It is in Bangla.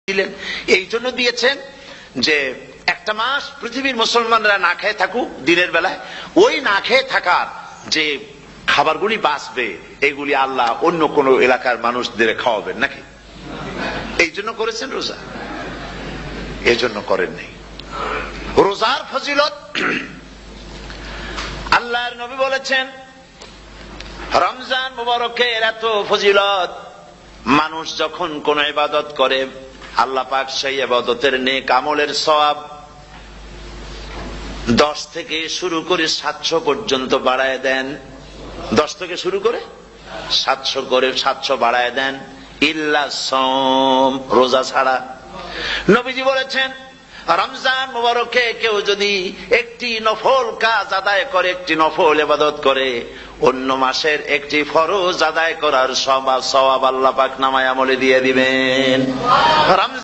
দিলেন, এই জন্য দিয়েছেন যে একটা মাস পৃথিবীর মুসলমানরা না খেয়ে থাকুক দিনের বেলায়, ওই না খেয়ে থাকার যে খাবারগুলি বাঁচবে এগুলি আল্লাহ অন্য কোন এলাকার মানুষদের খাওয়াবেন নাকি? এই জন্য করেছেন রোজা, এই জন্য করেন নাই। রোজার ফজিলত আল্লাহর নবী বলেছেন, রমজান মুবারকের এত ফজিলত, মানুষ যখন কোন ইবাদত করে আল্লাহ পাক সেই ইবাদতের নেক আমলের সওয়াব 10 থেকে শুরু করে 700 পর্যন্ত বাড়ায় দেন। 10 থেকে শুরু করে 700 বাড়ায় দেন, ইল্লা সাওম, রোজা ছাড়া। নবীজি বলেছেন, রমজান মুবারকে কেউ যদি একটি নফল কাজ আদায় করে, একটি নফল ইবাদত করে, অন্য মাসের একটি ফরজ আদায় করার সওয়াব আল্লাহ পাক নামায়ে আমলে দিয়ে দিবেন।